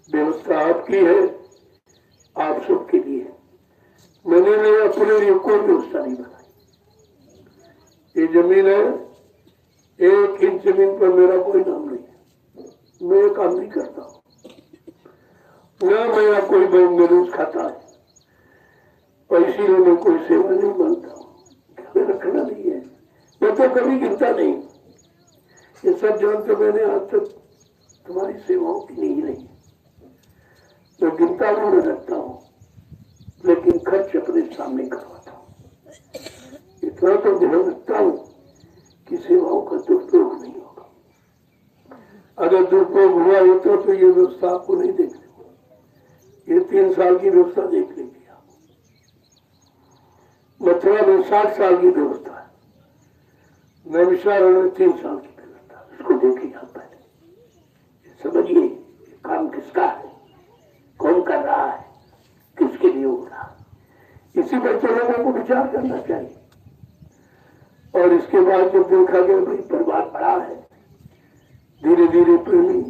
व्यवस्था आपकी है, आप सबके लिए। मैंने अपने लिए कोई व्यवस्था नहीं बनाई। ये जमीन है, 1 इंच जमीन पर मेरा कोई नाम नहीं है। मैं काम नहीं करता हूँ ना, मेरा कोई बेरोज खाता है, और इसीलिए मैं कोई सेवा नहीं मानता हूँ। मैं रखना नहीं है, मैं तो कभी गिनता नहीं। ये सब जानते, मैंने आज तक तुम्हारी सेवाओं की नहीं रही। मैं गिनता हूँ, मैं रखता हूँ, लेकिन खर्च अपने सामने करवाता हूँ। इतना तो ध्यान रखता हूँ कि सेवाओं का दुरुपयोग नहीं होगा। अगर दुरुपयोग हुआ होता तो ये व्यवस्था आपको नहीं देखनी। ये 3 साल की व्यवस्था देख लीजिए। मथुरा में 60 साल की व्यवस्था है, नैमिषारण्य में 3 साल की व्यवस्था। इसको देखिए आप पहले, समझिए काम किसका है, कौन कर रहा है, किसके लिए हो रहा है। इसी पर तो लोगों को विचार करना चाहिए। और इसके बाद जब देखा गया भाई परिवार बड़ा है, धीरे धीरे प्रेमी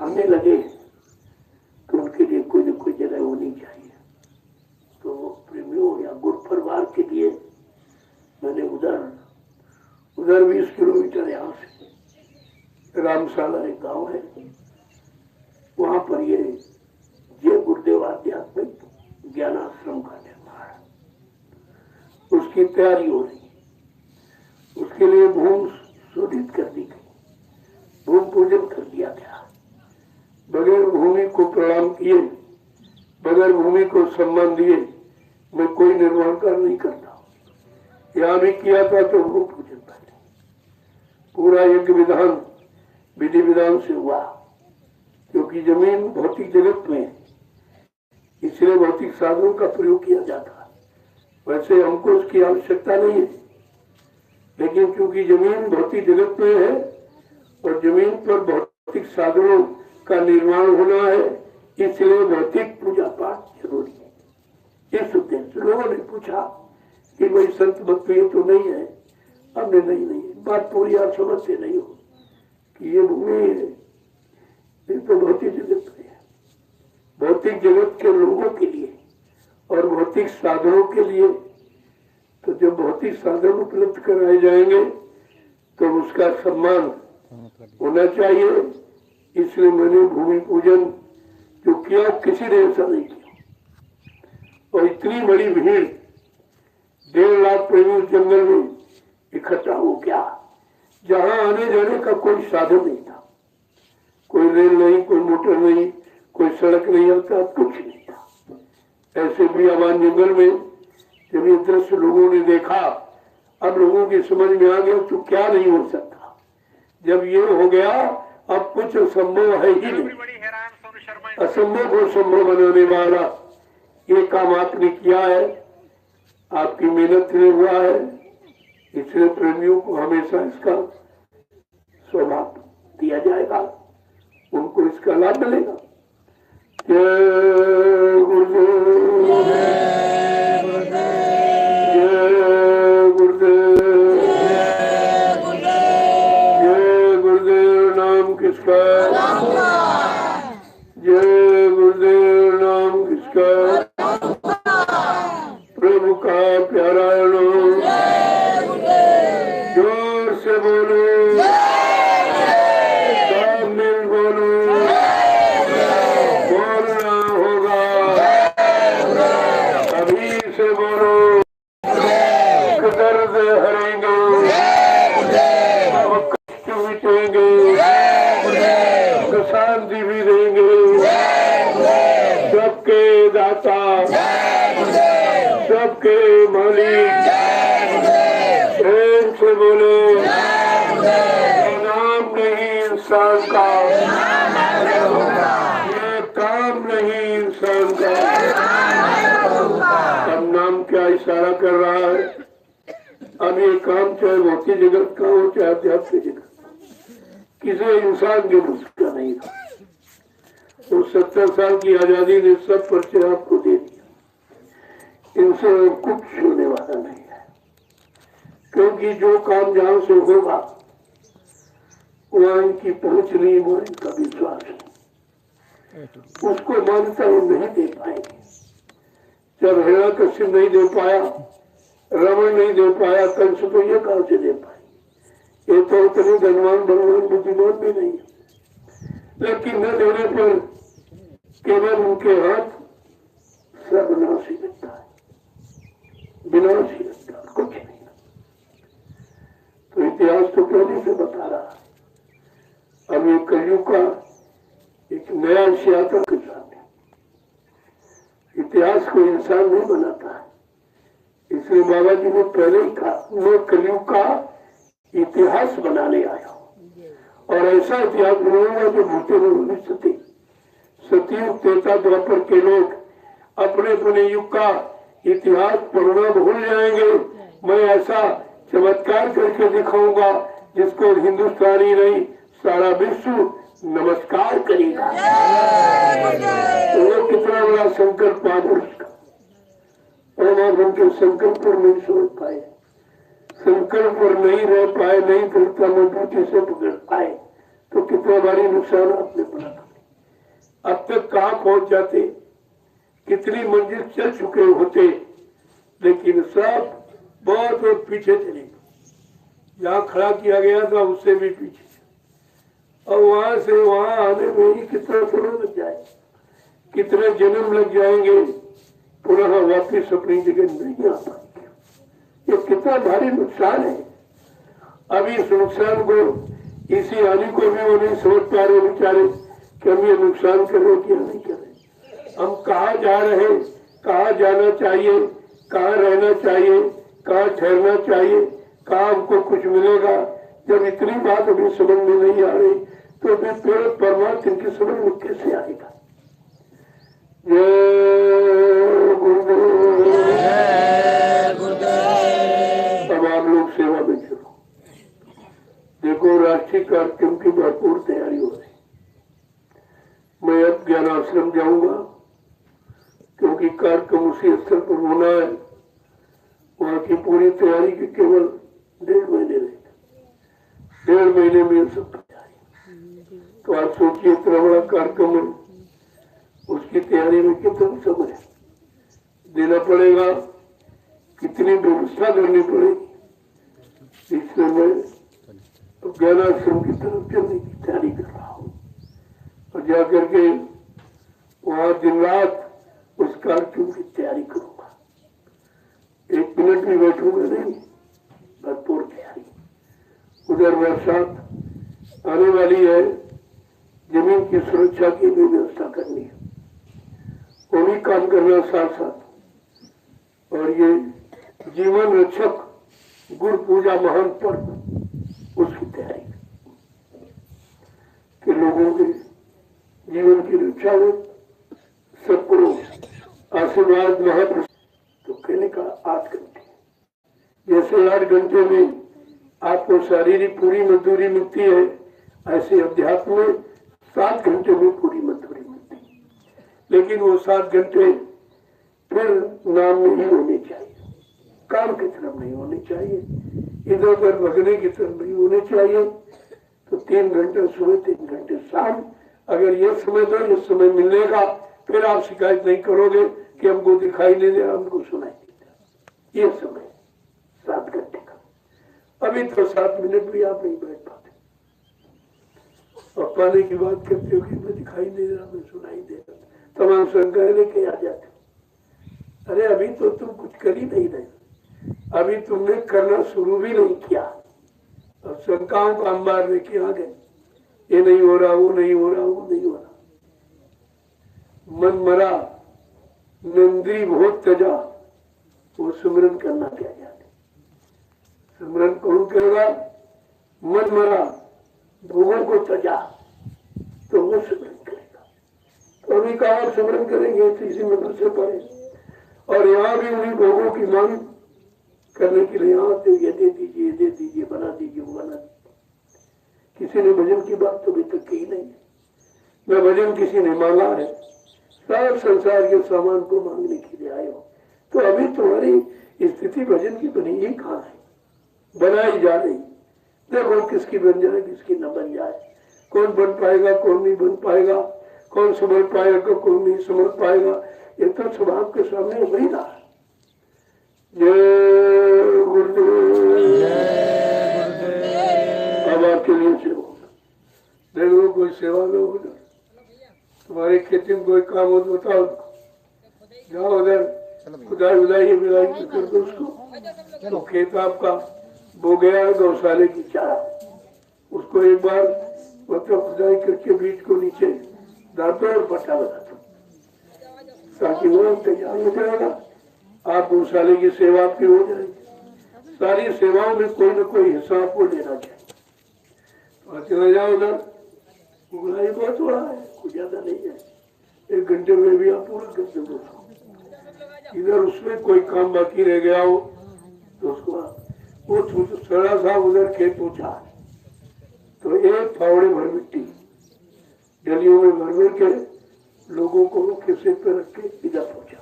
आने लगे, तो उनके लिए कोई न कोई जगह होनी चाहिए। तो प्रेमियों या गुरु परिवार के लिए मैंने उधर 20 किलोमीटर यहाँ से रामशाला एक गांव है, वहां पर ये जय गुरुदेव आध्यात्मिक ज्ञानाश्रम का निर्माण, उसकी तैयारी हो रही। उसके लिए भूमि शोधित कर दी गई, भूमि पूजन कर दिया गया। बगैर भूमि को प्रणाम किए, बगैर भूमि को सम्मान दिए मैं कोई निर्माण कार्य नहीं करता। यहाँ भी किया था तो भूमि पूजन पहले पूरा यज्ञ विधान विधि विधान से हुआ, क्योंकि जमीन भौतिक जगत में है, इसलिए भौतिक साधनों का प्रयोग किया जाता है। वैसे हमको उसकी आवश्यकता नहीं है, लेकिन क्योंकि जमीन भौतिक जगत में है और जमीन पर भौतिक साधनों का निर्माण होना है, इसलिए भौतिक पूजा पाठ जरूरी है। इस उद्देश्य लोगों ने पूछा कि भाई संत भक्त ये तो नहीं है। हमने नहीं बात पूरी आप समझते नहीं हो कि ये भूमि है, ये तो भौतिक जगत में है। भौतिक जगत के लोगों के लिए और भौतिक साधनों के लिए, तो जब भौतिक साधन उपलब्ध कराए जाएंगे तो उसका सम्मान होना चाहिए। इसलिए मैंने भूमि पूजन जो किया, किसी ने ऐसा नहीं किया। और इतनी बड़ी भीड़ 1.5 लाख प्रेमी उस जंगल में इकट्ठा हो गया, जहां आने जाने का कोई साधन नहीं था, कोई रेल नहीं, कोई मोटर नहीं, कोई सड़क नहीं आता, कुछ नहीं था। ऐसे बियाबान जंगल में जब ये दृश्य लोगों ने देखा, अब लोगों की समझ में आ गया तो क्या नहीं हो सकता। जब ये हो गया, अब कुछ असंभव है ही नहीं। असंभव को संभव बनाने वाला ये काम आपने किया है, आपकी मेहनत से हुआ है। इसलिए प्रेमियों को हमेशा इसका सौभाग्य दिया जाएगा, उनको इसका लाभ मिलेगा। जय गुरुदेव, जय गुरुदेव, जय गुरुदेव। नाम किसका? जय गुरुदेव। नाम किसका? प्रभु का प्यारा नाम। जोर से बोलो, सब मिल बोलो, बोलना होगा, अभी से बोलो। दर्द हरेंगे, अब कष्ट मिटेंगे, शांति भी देंगे। सबके दाता, सबके मालिक, प्रेम से बोलो। नाम नहीं इंसान का, ये काम नहीं इंसान का। अब नाम क्या इशारा कर रहा है? अब ये काम चाहे भौतिक जगत का हो, चाहे आध्यात्मिक जगत, किसी इंसान के बस का नहीं था। तो 70 साल की आजादी ने सब परिचय आपको दे दिया। इनसे कुछ होने वाला नहीं है, क्योंकि जो काम जहां से होगा वहां इनकी पहुंच नहीं, वो इनका विश्वास है। उसको मान्यता वो नहीं दे पाएंगे। जब हिरण्यकश्यप नहीं दे पाया, रावण नहीं दे पाया, कंस तो ये कहां से दे पाए? ये तो उतने धनवान बलवान बुद्धिमान भी नहीं है। लेकिन न देने पर केवल उनके हाथ सर्वनाश ही लगता है, विनाश ही लगता है, कुछ नहीं। तो इतिहास तो पहले से बता रहा। अब ये कलयुग का एक नया सियाता के सामने। इतिहास को इंसान नहीं बनाता है, इसलिए बाबा जी ने पहले ही कहा मैं कलयुग का इतिहास बनाने आया हूँ। और ऐसा इतिहास बनाऊंगा जो भूते में भविष्य थे। सतयुग त्रेता द्वापर के लोग अपने अपने युग का इतिहास पढ़ना भूल जाएंगे। मैं ऐसा चमत्कार करके दिखाऊंगा जिसको हिंदुस्तानी नहीं सारा विश्व नमस्कार करेगा। तो वो कितना बड़ा संकल्प महापुरुष का, और आप उनके संकल्प पर नहीं सोच पाए, संकल्प पर नहीं रह पाए, नहीं दृढ़ता मजबूती से पकड़ पाए, तो कितना बड़ी नुकसान आपने पड़ा। अब तक कहाँ पहुंच जाते, कितनी मंजिल चल चुके होते, लेकिन सब बहुत बहुत पीछे चले। जहाँ खड़ा किया गया था उससे भी पीछे, और वहां से वहां आने में ही कितना समय लग जाए, कितने जन्म लग जाएंगे, पुनः वापिस अपनी जगह नहीं आ पाएंगे। ये कितना भारी नुकसान है। अभी इस नुकसान को, इसी हानि को भी वो नहीं समझ पा रहे बेचारे कि हम ये नुकसान कर रहे कि नहीं कर रहे। हम कहाँ जा रहे हैं, कहाँ जाना चाहिए, कहाँ रहना चाहिए, कहाँ ठहरना चाहिए, कहाँ हमको कुछ मिलेगा। जब इतनी बात अभी समझ में नहीं आ रही तो फिर पेड़ परमात्मा इनकी समझ में कैसे आएगा। जय गुरुदेव। अब आप लोग सेवा में चलो। देखो राष्ट्रीय कार्यक्रम की भरपूर तैयारी हो रही। मैं अब ज्ञान आश्रम जाऊंगा क्योंकि कार्यक्रम उसी स्तर पर होना है। वहां की पूरी तैयारी की केवल 1.5 महीने रहेगा। 1.5 महीने में सब तैयारी। तो आप सोचिए इतना बड़ा कार्यक्रम है, उसकी तैयारी में कितना समय देना पड़ेगा, कितनी व्यवस्था करनी पड़ेगी। इसलिए मैं ज्ञान आश्रम की तरफ चलने की तैयारी कर रहा हूँ और जाकर के वहां दिन रात उस कार्यक्रम की तैयारी करूंगा। 1 मिनट भी बैठूंगा नहीं, भरपूर तैयारी। उधर बरसात आने वाली है, जमीन की सुरक्षा की भी व्यवस्था करनी है, वो भी काम करना साथ साथ। और ये जीवन रक्षक गुरु पूजा महान पर्व, उसकी तैयारी कि लोगों के जीवन की रक्षा हो, सबको आशीर्वाद महापुरुष। तो कहने का 8 घंटे, जैसे 8 घंटे में आपको शारीरिक पूरी मजदूरी मिलती है, ऐसे अध्यात्म में 7 घंटे में पूरी मजदूरी मिलती है। लेकिन वो 7 घंटे फिर नाम में ही होने चाहिए, काम की तरफ नहीं होने चाहिए, इधर उधर भगने की तरफ नहीं होने चाहिए। तो 3 घंटे सुबह, 3 घंटे शाम। अगर ये समय दो, ये समय मिलने का, फिर आप शिकायत नहीं करोगे कि हमको दिखाई नहीं दे रहा, हमको सुनाई नहीं दे। ये समय 7 घंटे का। अभी तो 7 मिनट भी आप नहीं बैठ पाते और पाने की बात करते हो कि मैं दिखाई नहीं दे रहा, मैं सुनाई दे रहा, तमाम शंकाएं लेके आ जाते। अरे अभी तो तुम कुछ कर ही नहीं रहे, अभी तुमने करना शुरू भी नहीं किया और शंकाओं का अंबार लेके आ गए। ये नहीं हो रहा, वो नहीं हो रहा, वो नहीं हो रहा। मन मरा नंदी बहुत तजा, वो सुमरन करना क्या जाते। सुमरन कौन करेगा? मन मरा भोगों को तजा, तो वो सुमरन करेगा। तो अभी कहा सुमरन करेंगे, तीसरी मंत्र से पढ़े। और यहाँ भी उन्हीं भोगों की मांग करने के लिए यहाँ से ये दे दीजिए, ये दे दीजिए, बना दीजिए, वो बना दीजिए। किसी ने भजन की बात तो अभी तक की नहीं है, न भजन किसी ने मांगा है। सब संसार के सामान को मांगने के लिए आए हो। तो अभी तुम्हारी स्थिति भजन की बनी ही कहाँ है, बनाई जा रही। देखो किसकी बन जाए, किसकी न बन जाए, कौन बन पाएगा, कौन नहीं बन पाएगा, कौन समझ पाएगा, कौन नहीं समझ पाएगा, ये तो स्वभाव के सामने वही रहा। जय गुरुदेव। अब आपके लिए सेवा देख लो, कोई सेवा में हो जाए, तुम्हारी खेती में कोई काम हो तो बताओ, जाओ उधर खुदाई उदाई मिलाई कर दो उसको। तो खेत आपका बो गया है गौशाले की चारा, उसको एक बार मतलब खुदाई करके बीज को नीचे डाल दो और पट्टा लगा दो, ताकि वो तैयार हो जाएगा। आप गौशाले की सेवा आपकी हो जाएगी। सारी सेवाओं में कोई न कोई हिस्सा आपको लेना चाहिए। तो चले जाओ उधर, गुलाई बहुत बड़ा है, कुछ ज्यादा नहीं है, 1 घंटे में भी आप पूरा कर दो। इधर उसमें कोई काम बाकी रह गया हो तो उसको वो थोड़ा सा उधर खेत ऊंचा है, तो 1 फावड़े भर मिट्टी डलियों में भर भर के लोगों को खिस्से पे रख के इधर पहुंचा,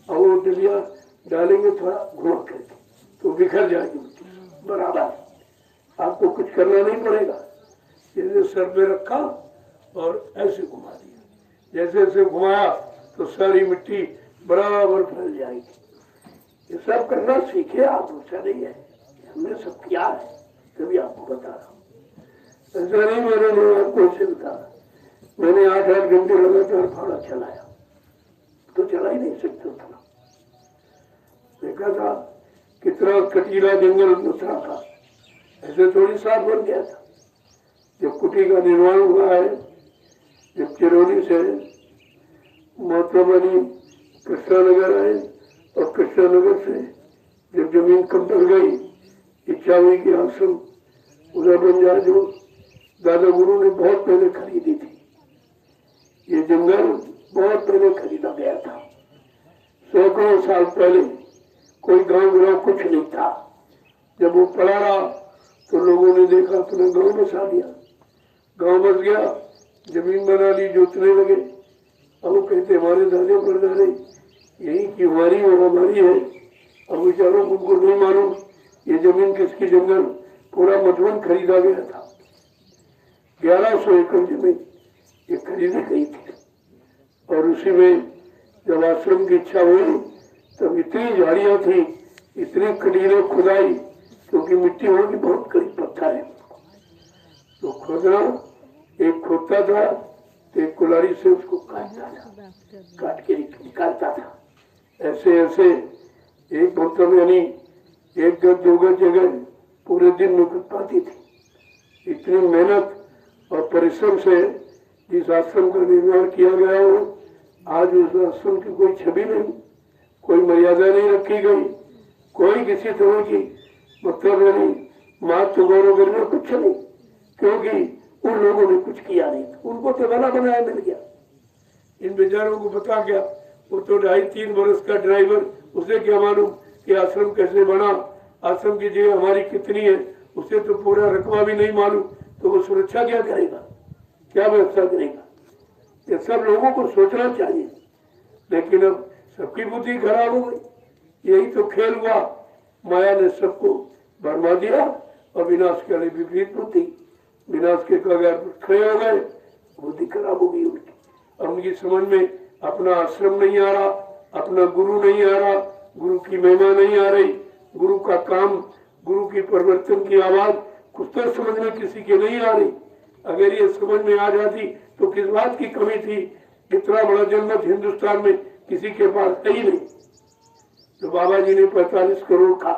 और वो डलिया डालेंगे थोड़ा घुमा करके तो बिखर जाएगी मिट्टी बराबर। आपको कुछ करना नहीं पड़ेगा, जैसे सर पे रखा और ऐसे घुमा दिया, जैसे ऐसे घुमाया तो सारी मिट्टी बराबर फैल जाएगी। ये सब करना सीखे आप, ऐसा नहीं है हमने सब किया है, तभी आपको बता रहा हूँ। ऐसा नहीं मैंने आपको ऐसे बताया, मैंने 8-8 घंटे लगातार फाड़ा चलाया, तो चला ही नहीं सकते उतना। देखा था कितना कटीला जंगल मथुरा का, ऐसे थोड़ी साफ बन गया था। जब कुटी का निर्माण हुआ है, जब चिरौली से महात्मा बनी कृष्णानगर आए, और कृष्णानगर से जब जमीन कम पड़ गई, इच्छा हुई कि आश्रम उधर बन जाए, जो दादा गुरु ने बहुत पहले खरीदी थी। ये जंगल बहुत पहले खरीदा गया था, सैकड़ों साल पहले। कोई गांव गांव कुछ नहीं था। जब वो पड़ा रहा तो लोगों ने देखा, अपने गांव बसा दिया, गांव बस गया, जमीन बना ली, जोतने लगे। अब वो कहते हमारे दादे परदादे यही की हमारी और हमारी है। अब बेचारों उनको नहीं मालूम ये जमीन किसकी, जंगल पूरा मधुबन खरीदा गया था, 1100 एकड़ जमीन ये खरीदी गई थी। और उसी में जब आश्रम की इच्छा हुई तब इतनी झाड़ियां थी, इतनी कटीले खुदाई, क्योंकि मिट्टी होगी बहुत करीब पत्थर है, तो खोदना, एक खोदता था तो एक कुल्हाड़ी से उसको काटता था, काट के निकालता था। ऐसे ऐसे एक मतलब यानी 1 गज 2 गज जगह पूरे दिन में कर पाती थी। इतनी मेहनत और परिश्रम से जिस आश्रम का निर्माण किया गया हो, आज उस आश्रम की कोई छवि नहीं, कोई मर्यादा नहीं रखी गई, कोई किसी तरह की मतलब यानी महत्व गौरव करना कुछ नहीं, क्योंकि उन लोगों ने कुछ किया नहीं, उनको तो बना बनाया मिल गया। इन बेचारों को बता गया, वो तो 2.5-3 बरस का ड्राइवर, उसे क्या मालूम कि आश्रम कैसे बना, आश्रम की जगह हमारी कितनी है, उसे तो पूरा रकबा भी नहीं मालूम, तो वो सुरक्षा क्या करेगा, क्या व्यवस्था करेगा। ये सब लोगों को सोचना चाहिए, लेकिन अब सबकी बुद्धि खराब हो गई। यही तो खेल हुआ, माया ने सबको भरमा दिया और विनाश के लिए विपरीत बुद्धि, विनाश के कगार पर खड़े हो गए, बुद्धि खराब हो गई उनकी। अब उनकी समझ में अपना आश्रम नहीं आ रहा, अपना गुरु नहीं आ रहा, गुरु की महिमा नहीं आ रही, गुरु का काम, गुरु की परिवर्तन की आवाज कुछ तो समझ में किसी के नहीं आ रही। अगर ये समझ में आ जाती तो किस बात की कमी थी, इतना बड़ा जनमत हिंदुस्तान में किसी के पास है ही नहीं। तो बाबा जी ने 45 करोड़ का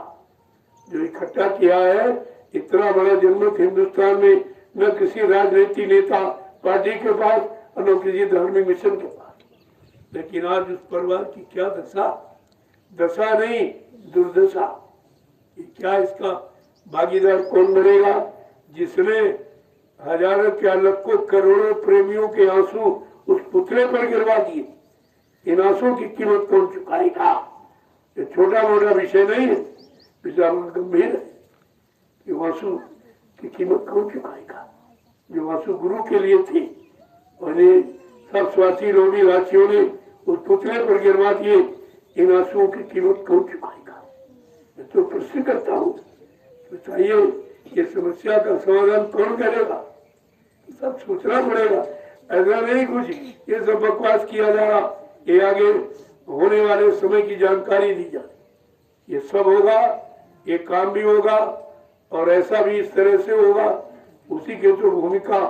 जो इकट्ठा किया है, इतना बड़ा जनमत हिंदुस्तान में न किसी राजनीति नेता पार्टी के पास और न किसी धार्मिक मिशन के पास। लेकिन आज उस परिवार की क्या दशा, दशा नहीं दुर्दशा। क्या इसका भागीदार कौन बनेगा, जिसने हजारों क्या लाखों करोड़ों प्रेमियों के आंसू उस पुतले पर गिरवा दिए। इन आंसू की कीमत कौन चुकाएगा। ये छोटा मोटा विषय नहीं है, विषय गंभीर है कि आंसू की कीमत कौन चुकाएगा। जो आंसू गुरु के लिए थे और ये सब स्वार्थी लोभी राशियों ने उस पुतले पर गिरवा दिए, इन आंसुओं की कीमत कौन चुकाएगा। मैं तो प्रश्न करता हूँ, बताइए ये समस्या का समाधान कौन करेगा। सब सोचना पड़ेगा। ऐसा नहीं कुछ ये सब बकवास किया जा रहा, ये आगे होने वाले समय की जानकारी दी जाती। ये सब होगा, ये काम भी होगा और ऐसा भी इस तरह से होगा, उसी के जो भूमिका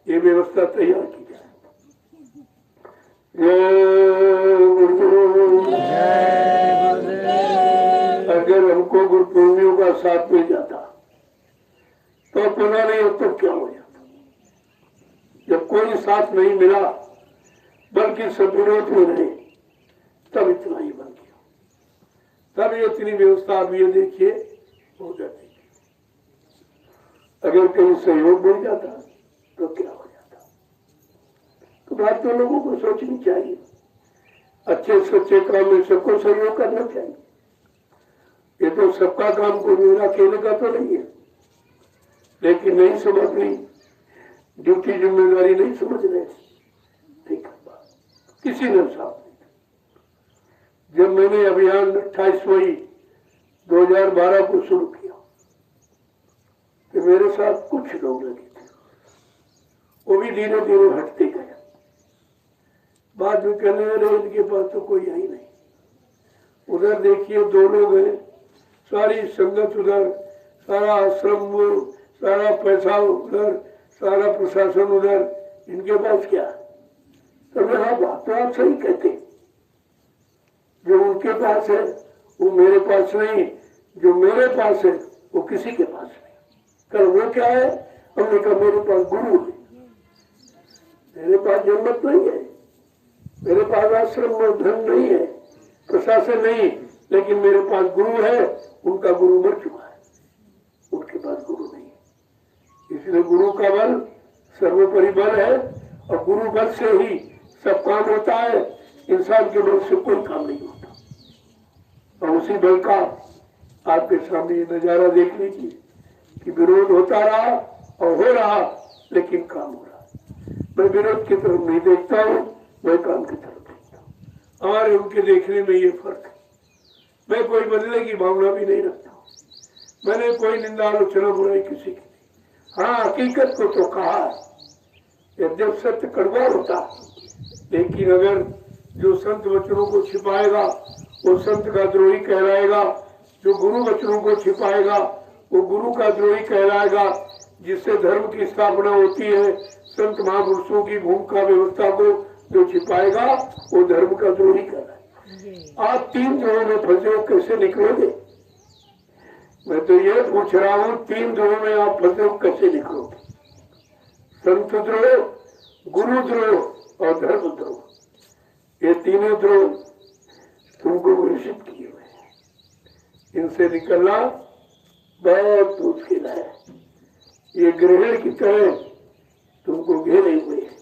ये व्यवस्था तैयार की जाए। अगर हमको गुरु पूर्णियों का साथ मिल जाता तो पुनः नहीं हो तो क्या हो जाता। जब कोई साथ नहीं मिला बल्कि सब विरोध में रहे, तब इतना ही बन गया, तब ये इतनी व्यवस्था आप ये देखिए हो जाती। अगर कहीं सहयोग मिल जाता तो क्या हो जाता। तो बात तो लोगों को सोचनी चाहिए, अच्छे सच्चे काम में सबको सहयोग करना चाहिए। ये तो सबका काम को मेरा अकेले का तो नहीं है, लेकिन नहीं समझ रही, ड्यूटी जिम्मेदारी नहीं समझ रहे, नहीं कर पा किसी ने साथ नहीं। जब मैंने अभियान 28 मई 2012 को शुरू किया तो मेरे साथ कुछ लोग लगे थे, वो भी धीरे धीरे हटते गए। बाद में कहने लगे इनके पास तो कोई आई नहीं। उधर देखिए 2 लोग हैं, सारी संगत उधर, सारा आश्रम, सारा पैसा उधर, सारा प्रशासन उधर, इनके पास क्या। तो हाँ बात तो आप सही कहते, जो उनके पास है वो मेरे पास नहीं, जो मेरे पास है वो किसी के पास नहीं। कर वो क्या है, हमने कहा मेरे पास गुरु है, मेरे पास जन्मत नहीं है, मेरे पास आश्रम में धन नहीं है, प्रशासन नहीं, लेकिन मेरे पास गुरु है। उनका गुरु मर चुका है, उनके पास गुरु नहीं है। इसलिए गुरु का बल सर्वोपरि बल है और गुरु बल से ही सब काम होता है, इंसान के बल से कोई काम नहीं होता। और उसी बल का आपके सामने ये नजारा देख लीजिए कि विरोध होता रहा और हो रहा, लेकिन काम हो रहा। मैं विरोध की तरफ नहीं देखता हूँ, मैं काम की तरफ देखता हूँ। हमारे उनके देखने में ये फर्क है। मैं कोई बदले की भावना भी नहीं रखता हूँ, मैंने कोई निंदा आलोचना बुराई किसी की नहीं। हाँ, हकीकत को तो कहा है, यद्यप सत्य कड़वा होता, लेकिन अगर जो संत वचनों को छिपाएगा वो संत का द्रोही कहलाएगा, जो गुरु वचनों को छिपाएगा वो गुरु का द्रोही कहलाएगा। जिससे धर्म की स्थापना होती है, संत महापुरुषों की भूमिका व्यवस्था को जो छिपाएगा वो धर्म का द्रोही कहलाएगा। आप 3 द्रोह में फंसे हो, कैसे निकलोगे? मैं तो ये पूछ रहा हूँ, 3 द्रोह में आप फंसे हो, कैसे निकलोगे? संत द्रोह, गुरु द्रोह और धर्म द्रोह, ये तीनों द्रोह तुमको घोषित किए हुए हैं। इनसे निकलना बहुत मुश्किल है। ये ग्रहण की तरह तुमको घेरे हुए हैं,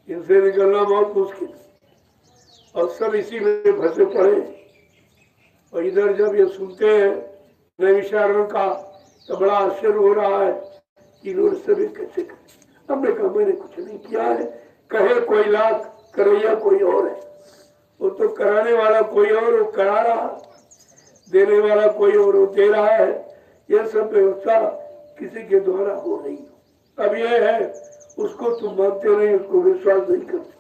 इनसे निकलना बहुत मुश्किल। और सब इसी में फंसे पड़े। और इधर जब ये सुनते हैं नैमिषारण्य का तो बड़ा आश्चर्य हो रहा है कि लोग सभी कैसे करें। हमने कहा मैंने कुछ नहीं किया है, कहे कोई लाख, करैया कोई और है। वो तो कराने वाला कोई और, वो करा रहा, देने वाला कोई और, वो दे रहा है। यह सब व्यवस्था किसी के द्वारा हो रही हो। अब यह है, उसको तुम मानते नहीं, उसको विश्वास नहीं करते,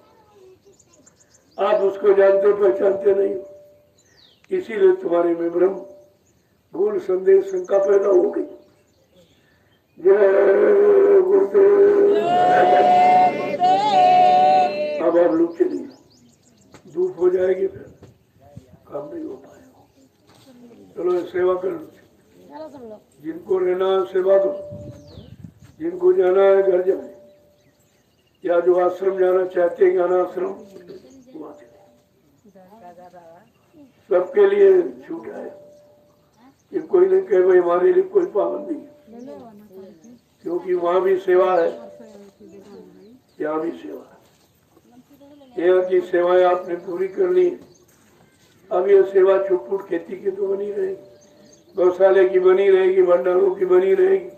आप उसको जानते पहचानते नहीं हो, इसीलिए तुम्हारे में भ्रम, भूल, संदेह, शंका पैदा हो गई। जय गुरुदेव। अब आप लोग चलिए, धूप हो जाएगी, फिर काम नहीं हो पाएगा। चलो सेवा कर लो, जिनको रहना है सेवा करो, जिनको जाना है घर जाए, या जो आश्रम जाना चाहते हैं ज्ञान आश्रम, सबके लिए छूट है। कि कोई नहीं कहे भाई हमारे लिए कोई पाबंदी नहीं, क्योंकि वहाँ भी सेवा है, यहाँ भी सेवा है। यहाँ की सेवाएं आपने पूरी कर ली। अब ये सेवा छुटपुट खेती की तो बनी रहेगी, गौशाले की बनी रहेगी, भंडारों की बनी रहेगी।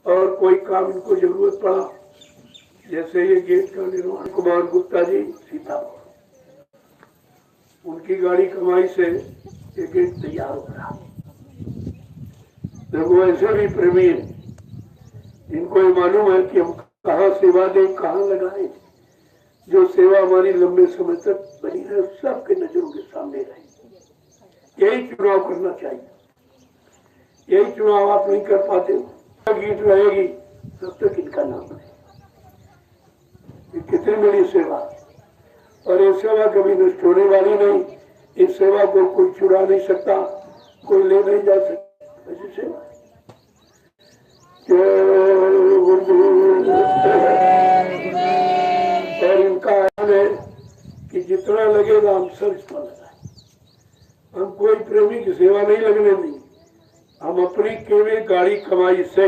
और कोई काम इनको जरूरत पड़ा, जैसे ये गेट का निर्माण, कुमार गुप्ता जी सीतापुर, उनकी गाड़ी कमाई से ये गेट तैयार हो रहा। देखो ऐसे भी प्रेमी है, इनको ये मालूम है कि हम कहाँ सेवा दें, कहाँ लगाए, जो सेवा हमारी लंबे समय तक बनी रहे, सबके नजरों के सामने रहे। यही चुनाव करना चाहिए। यही चुनाव आप नहीं कर पाते, गीत रहेगी तब तक इनका नाम नहीं। कितनी बड़ी सेवा, और ये सेवा कभी नष्ट होने वाली नहीं। इस सेवा को कोई चुरा नहीं सकता, कोई ले नहीं जा सकता। ऐसी सेवा और इनका है कि जितना लगेगा हम सब इसमें लगाए। हम कोई प्रेमी की सेवा नहीं लगने दी। हम अपनी केवल गाड़ी कमाई से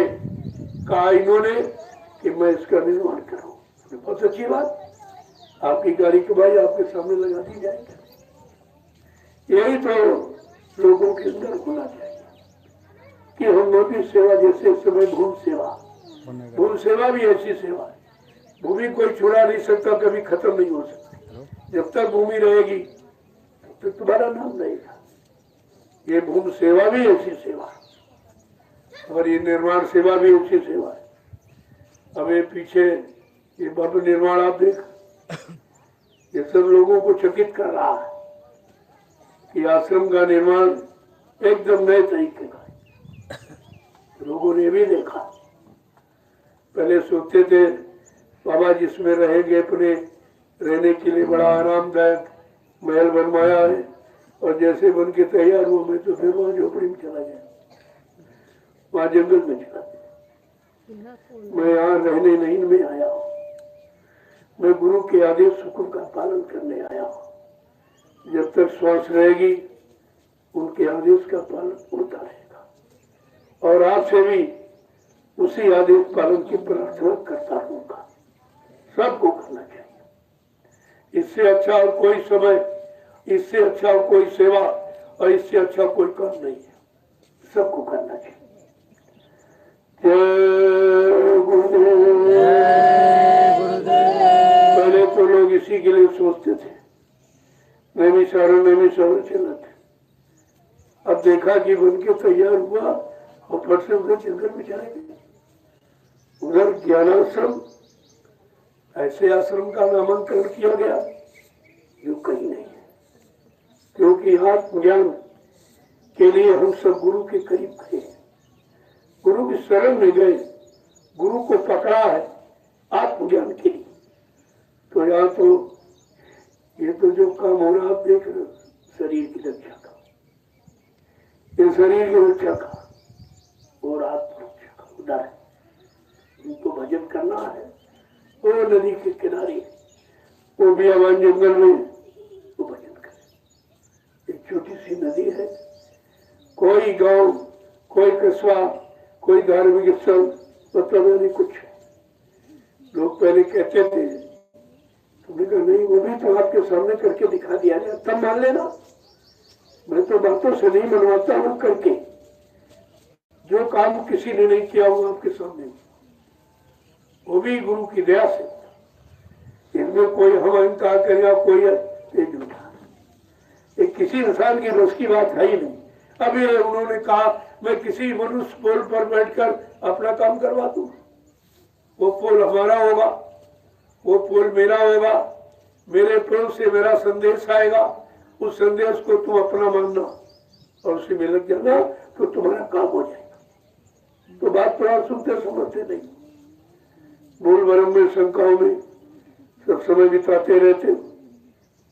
कहा इन्होंने कि मैं इसका निर्माण करूं। बहुत अच्छी बात, आपकी गाड़ी कमाई आपके सामने लगा दी जाएगी। यही तो लोगों के अंदर होना चाहिए कि हम मोदी सेवा जैसे समय भूमि सेवा भी ऐसी सेवा है। भूमि कोई छुड़ा नहीं सकता, कभी खत्म नहीं हो सकती। जब तक भूमि रहेगी तब तक तुम्हारा नाम रहेगा। ये भूमि सेवा भी ऐसी सेवा है और ये निर्माण सेवा भी ऐसी सेवा है। अब ये पीछे ये भव्य निर्माण आप देख, ये सब लोगों को चकित कर रहा है कि आश्रम का निर्माण एकदम नए तरीके का है। लोगों ने भी देखा, पहले सोचते थे बाबा जिसमें रहेंगे अपने रहने के लिए बड़ा आरामदायक महल बनवाया है, और जैसे बन के तैयार हुआ मैं तो फिर वहां झोपड़ी में चला गया, वहां जंगल में चला गया। मैं यहाँ रहने नहीं में आया हूँ, मैं गुरु के आदेश हुक्म का पालन करने आया हूँ। जब तक श्वास रहेगी उनके आदेश का पालन होता रहेगा, और आपसे भी उसी आदेश पालन की प्रार्थना करता रहूंगा। सबको करना चाहिए। इससे अच्छा और कोई समय, इससे अच्छा और कोई सेवा, और इससे अच्छा कोई काम नहीं है। सबको करना चाहिए। पहले तो लोग इसी के लिए सोचते थे नैमिषारण्य चलते। अब देखा कि बन के तैयार हुआ और फट से उधर जंगल में चले गए। उधर ज्ञानाश्रम, ऐसे आश्रम का नामांकन किया गया जो कहीं नहीं है, क्योंकि आत्मज्ञान के लिए हम सब गुरु के करीब गए, गुरु की शरण में गए, गुरु को पकड़ा है आत्मज्ञान के लिए। तो यहाँ तो ये तो जो काम हो रहा आप देख रहे, शरीर की रक्षा का, ये शरीर की रक्षा का और आत्म रक्षा का उदाहरण। इनको भजन करना है, वो नदी के किनारे, वो भी आवान जंगल में वो भजन करे। एक छोटी सी नदी है, कोई गांव, कोई कस्बा, कोई धार्मिक स्थल मतलब नहीं कुछ। लोग पहले कहते थे, तुमने कहा नहीं, वो भी तो आपके सामने करके दिखा दिया जाए तब मान लेना। मैं तो बातों से नहीं मनवाता हूँ करके, जो काम किसी ने नहीं किया हुआ आपके सामने, वो भी गुरु की दया से। इनमें कोई हम अहंकार करेगा, कोई झूठा, ये किसी इंसान की बस की बात है ही नहीं। अभी उन्होंने कहा मैं किसी मनुष्य पोल पर बैठकर अपना काम करवा दूं, वो पोल हमारा होगा, वो पोल मेरा होगा, मेरे पोल से मेरा संदेश आएगा, उस संदेश को तुम अपना मानना और उसे में लग जाना तो तुम्हारा काम हो जाएगा। तो बात थोड़ा सुनते समझते नहीं, बोल भरम में शंकाओं में सब समय बिताते रहते।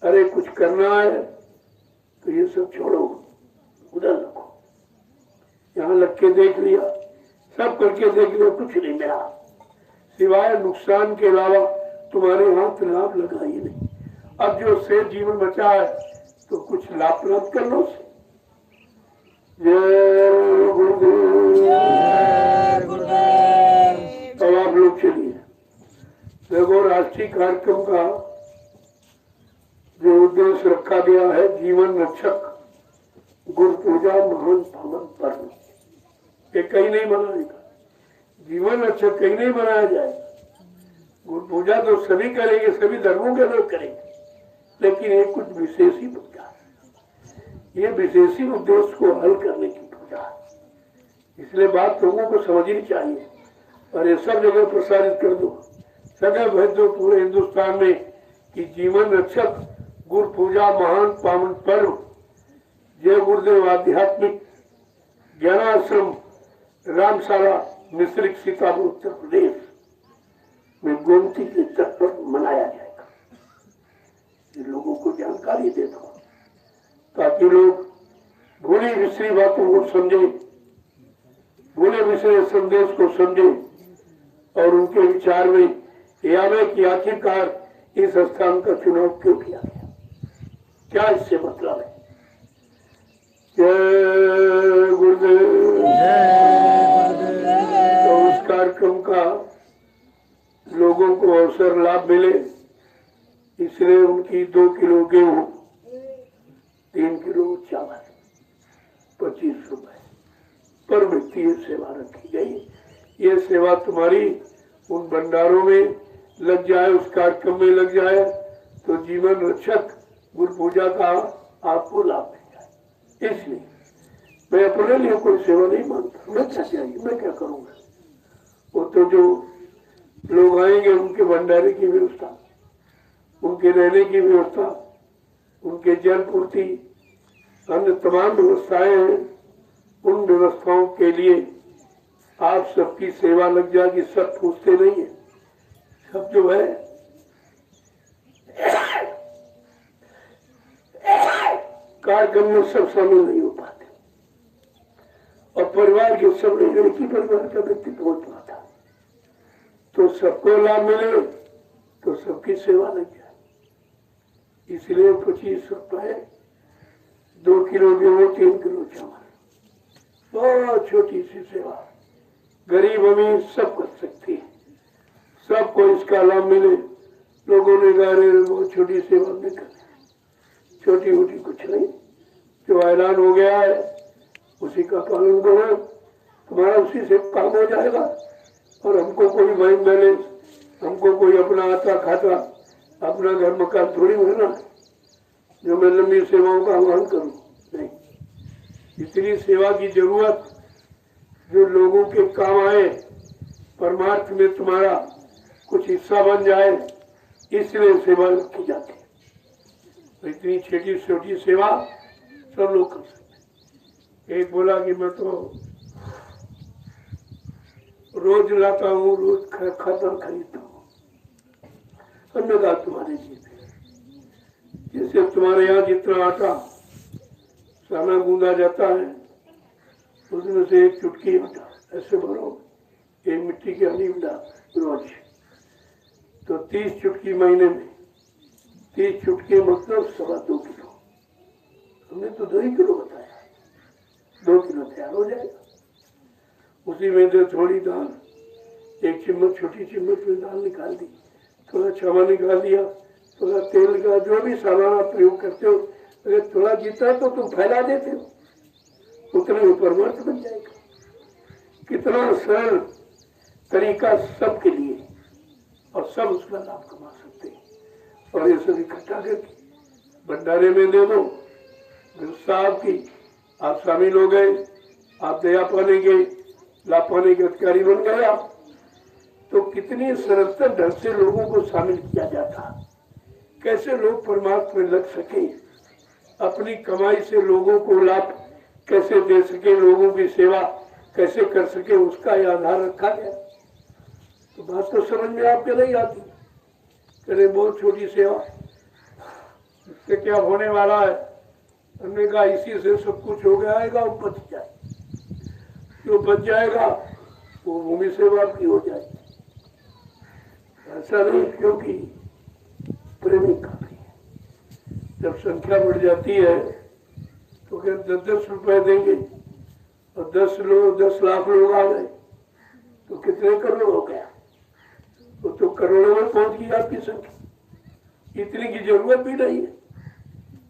अरे कुछ करना है तो ये सब छोड़ो, उधर रखो। यहाँ लग के देख लिया, सब करके देख लिया, कुछ नहीं मिला सिवाय नुकसान के अलावा। तुम्हारे हाथ लाभ लगा ही नहीं। अब जो से जीवन बचा है तो कुछ लाभ प्राप्त कर लो। जय गुरुदेव। अब आप लोग चलिए, देखो राष्ट्रीय कार्यक्रम का जो उद्देश्य रखा गया है, जीवन रक्षक गुरु पूजा महान पावन पर्व, ये कहीं नहीं मनाएगा। जीवन रक्षक कहीं नहीं मनाया जाएगा। गुरु पूजा तो सभी करेंगे, सभी धर्मों के लोग करेंगे, लेकिन ये कुछ विशेषी पूजा है। ये विशेषी उद्देश्य को हल करने की पूजा है। इसलिए बात लोगों को समझनी चाहिए और ये सब जगह प्रसारित कर दो, सगल भेज दो पूरे हिंदुस्तान में कि जीवन रक्षक गुरु पूजा महान पावन पर्व जय गुरुदेव आध्यात्मिक ज्ञानाश्रम रामशाला मिश्रिक सीतापुर उत्तर प्रदेश में गोमती के तट पर मनाया जाएगा। ये लोगों को जानकारी दे दो ताकि लोग भूली विसरी बातों को समझे, भूले विसरे संदेश को समझे और उनके विचार में यह आवे कि आखिरकार इस स्थान का चुनाव क्यों किया गया, क्या इससे मतलब है। जय गुरुदेव। तो उस कार्यक्रम का लोगों को अवसर लाभ मिले इसलिए उनकी 2 किलो गेहूं 3 किलो चावल 25 रुपए पर व्यक्ति ये सेवा रखी गई। ये सेवा तुम्हारी उन भंडारों में लग जाए, उस कार्यक्रम में लग जाए तो जीवन रक्षक गुरु पूजा का आपको लाभ मिल जाए। इसलिए मैं अपने लिए कोई सेवा नहीं मांगता, मैं क्या चाहिए, मैं क्या करूंगा। वो तो जो लोग आएंगे उनके भंडारे की व्यवस्था, उनके रहने की व्यवस्था, उनके जल पूर्ति, अन्य तमाम व्यवस्थाएं हैं, उन व्यवस्थाओं के लिए आप सबकी सेवा लग जाएगी। सब पूछते नहीं है, सब जो है कार्यक्रम में सब शामिल नहीं हो पाते और परिवार के सब लोग एक ही परिवार का व्यक्ति पहुंच पाता तो सबको लाभ मिले तो सबकी सेवा लग जाए। इसलिए 25 रुपए 2 किलो गेहूं 3 किलो चावल, बहुत छोटी सी सेवा, गरीब अमीर सब कर सकती है, सबको इसका लाभ मिले। लोगों ने कहा बहुत छोटी सेवा नहीं करनी, छोटी मोटी कुछ नहीं, जो ऐलान हो गया है उसी का पालन करो, तुम्हारा उसी से काम हो जाएगा। और हमको कोई बैंक बैलेंस, हमको कोई अपना आता खाता, अपना घर मकान थोड़ी भरना है जो मैं लंबी सेवाओं का आह्वान करूं। नहीं, इतनी सेवा की जरूरत जो लोगों के काम आए, परमार्थ में तुम्हारा कुछ हिस्सा बन जाए, इसलिए सेवा की जाती है। तो इतनी छोटी छोटी सेवा सब लोग कर सकते। एक बोला कि मैं तो रोज लाता हूँ, रोज खाता खरीदता हूँ। हमने कहा तुम्हारी जीत है, जैसे तुम्हारे यहाँ जितना आटा साना गूंदा जाता है उसमें से एक चुटकी आटा ऐसे भरो, एक मिट्टी की हनीम डाल रोज, तो 30 चुटकी महीने में, 30 चुटकी मतलब 2.25 किलो। हमने तो 2 ही किलो बताया, 2 किलो तैयार हो जाएगा। उसी में से थोड़ी दाल, 1 चम्मच छोटी चम्मच में दाल निकाल दी, थोड़ा छावा निकाल दिया, थोड़ा तेल का जो भी सामान आप प्रयोग करते हो, अगर थोड़ा जीता तो तुम फैला देते हो, उतने ऊपर मर्थ बन जाएगा। कितना सरल तरीका सबके लिए, और सब उसका लाभ कमा सकते हैं। और ये सब इकट्ठा करके भंडारे में दे दो, साहब की आप शामिल हो गए, आप दया पाने के लाभ पाने के अधिकारी बन गए आप, तो कितनी सरलता ढंग से लोगों को शामिल किया जाता, कैसे लोग परमात्मा में लग सके, अपनी कमाई से लोगों को लाभ कैसे दे सके, लोगों की सेवा कैसे कर सके, उसका यह आधार रखा गया। तो बात तो समझ में आपके नहीं आती, करे बहुत छोटी सेवा, इससे क्या होने वाला है। हमने कहा इसी से सब कुछ हो गया आएगा, वो बच जाए, जो बच जाएगा वो भूमि सेवा की हो जाएगी। ऐसा नहीं, क्योंकि प्रेमी काफी है। जब संख्या बढ़ जाती है तो क्या 10-10 रुपए देंगे और 10 लाख लोग आ गए तो कितने करोड़ हो गया, तो करोड़ों में पहुंच गई आपकी संख्या। इतनी की जरूरत भी नहीं है,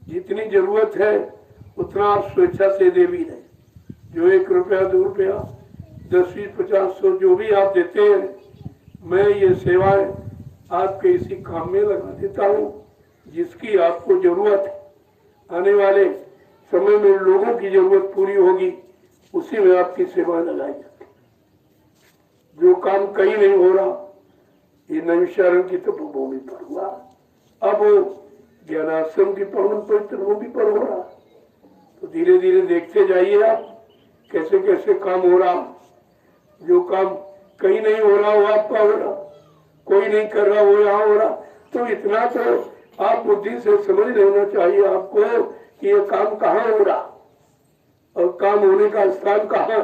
जितनी जरूरत है उतना आप स्वेच्छा से दे भी नहीं। जो 1 रुपया 2 रुपया 10, 20, 50, 100 जो भी आप देते हैं, मैं ये सेवाएं आपके इसी काम में लगा देता हूँ जिसकी आपको जरूरत है। आने वाले समय में लोगों की जरूरत पूरी होगी, उसी में आपकी सेवा लगाई जाती। जो काम कहीं नहीं हो रहा, ये नैमिषारण्य की तपोभूमि पर हुआ, अब वो ज्ञानाश्रम की पावन पवित्र वो भी पर हो रहा। तो धीरे धीरे देखते जाइए आप कैसे कैसे काम हो रहा। जो काम कहीं नहीं हो रहा वो आपका हो रहा, कोई नहीं कर रहा वो यहाँ हो रहा। तो इतना तो आप बुद्धि से समझ लेना चाहिए आपको कि ये काम कहाँ हो रहा और काम होने का स्थान कहाँ।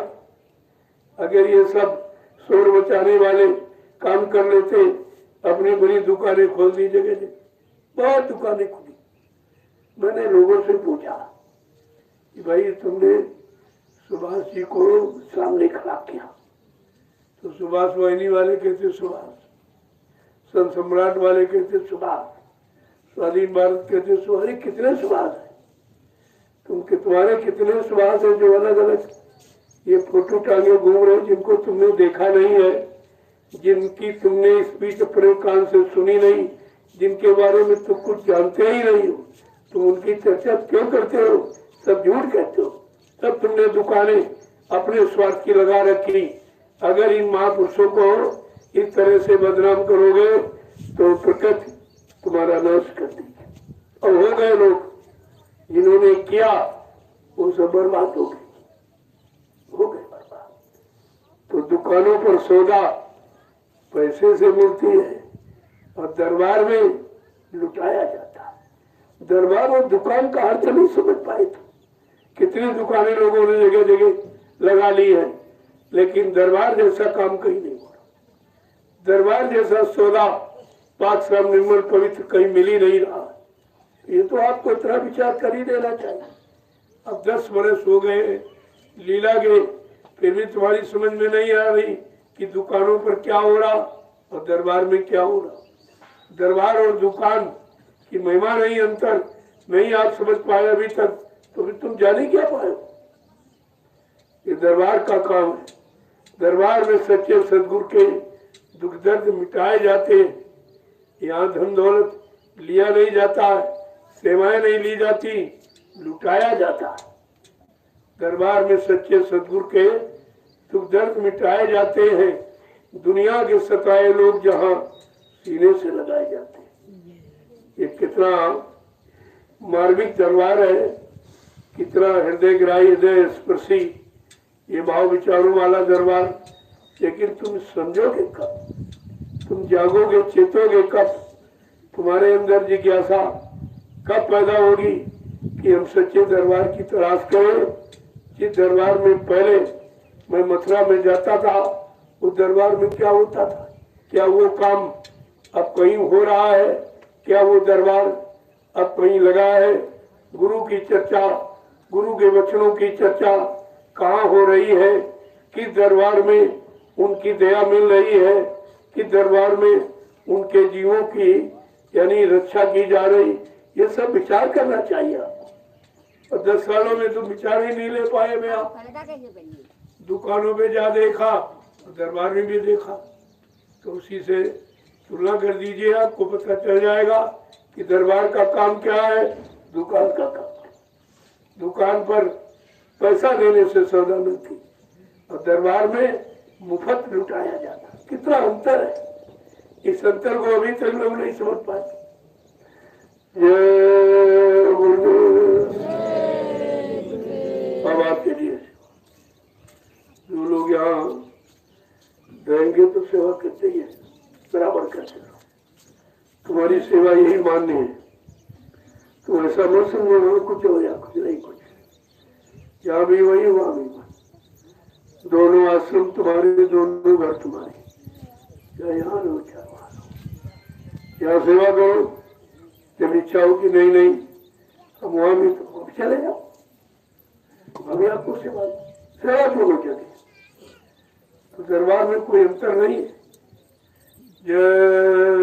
अगर ये सब शोर मचाने वाले काम कर लेते, अपनी बड़ी दुकानें खोल दी, जगह जगह बहुत दुकानें खुली। मैंने लोगों से पूछा कि भाई तुमने सुभाष जी को सामने खड़ा किया, तो सुभाष वाहिनी वाले कहते सुभाष, संत सम्राट वाले कहते सुभाष, स्वाधीन भारत कहते सुभाष। कितने सुभाष है तुम्हारे कितने सुभाष है जो अलग अलग ये फोटो टांगे घूम रहे, जिनको तुमने देखा नहीं है, जिनकी तुमने स्पीच अपने कान से सुनी नहीं, जिनके बारे में तुम कुछ जानते ही नहीं हो, तुम उनकी चर्चा क्यों करते हो? सब झूठ कहते हो। सब तुमने दुकानें अपने स्वार्थ की लगा रखी। अगर इन महापुरुषों को इस तरह से बदनाम करोगे तो प्रकृति तुम्हारा नाश कर देगी। और हो गए लोग जिन्होंने किया वो सब बर्बाद हो गए बर्बाद। तो दुकानों पर सौदा पैसे से मिलती है और दरबार में लुटाया जाता है। दरबार और दुकान का अर्थ नहीं समझ पाए थे। कितनी दुकानें लोगों ने जगह जगह लगा ली है, लेकिन दरबार जैसा काम कहीं नहीं हो रहा। दरबार जैसा सौदा पाक श्रम निर्मल पवित्र कहीं मिल ही नहीं रहा। ये तो आपको इतना विचार कर ही देना चाहिए। अब 10 वर्ष हो गए लीला के, फिर भी तुम्हारी समझ में नहीं आ रही कि दुकानों पर क्या हो रहा और दरबार में क्या हो रहा। दरबार और दुकान की महिमा नहीं, अंतर नहीं आप समझ पाए अभी तक, तो फिर तुम जाने क्या पाए। ये दरबार का काम है। दरबार में सच्चे सदगुरु के दुख दर्द मिटाए जाते हैं। यहाँ धन दौलत लिया नहीं जाता है, सेवाएं नहीं ली जाती, लुटाया जाता है। दरबार में सच्चे सदगुरु के दुख दर्द मिटाए जाते हैं। दुनिया के सताए लोग जहाँ सीने से लगाए जाते हैं। ये कितना मार्मिक दरबार है, कितना हृदय ग्राही हृदय स्पर्शी ये भाव विचारों वाला दरबार। लेकिन तुम समझोगे कब, तुम जागोगे चेतोगे कब, तुम्हारे अंदर जिज्ञासा कब पैदा होगी कि हम सच्चे दरबार की तलाश करें। जिस दरबार में पहले मैं मथुरा में जाता था, उस दरबार में क्या होता था, क्या वो काम अब कहीं हो रहा है, क्या वो दरबार अब कहीं लगा है। गुरु की चर्चा, गुरु के वचनों की चर्चा कहाँ हो रही है, किस दरबार में उनकी दया मिल रही है, किस दरबार में उनके जीवों की यानी रक्षा की जा रही, ये सब विचार करना चाहिए। और 10 सालों में तो विचार ही नहीं ले पाए। मैं आप दुकानों पे जा देखा, दरबार में भी देखा, तो उसी से तुलना कर दीजिए, आपको पता चल जाएगा कि दरबार का काम क्या है, दुकान का काम। दुकान पर पैसा देने से सौदा मिलती और दरबार में मुफ्त लुटाया जाता। कितना अंतर है। इस अंतर को अभी तक लोग नहीं समझ पाए। अब आपके लिए जो लोग यहाँ रहेंगे तो सेवा करते ही है, बराबर करते रहो। तुम्हारी सेवा यही मान्य है। तुम ऐसा मत समझो कुछ हो या कुछ नहीं, कुछ यहाँ भी वही वहाँ भी वही। दोनों आश्रम तुम्हारे, दोनों घर तुम्हारे, चाहे यहाँ रहो चाहे वहाँ रहो। यहाँ सेवा करो, जब इच्छा हो कि नहीं नहीं हम वहाँ भी तो चले जाओ, अभी आपको सेवा दोनों जगह। तो दरबार में कोई अंतर नहीं है। जय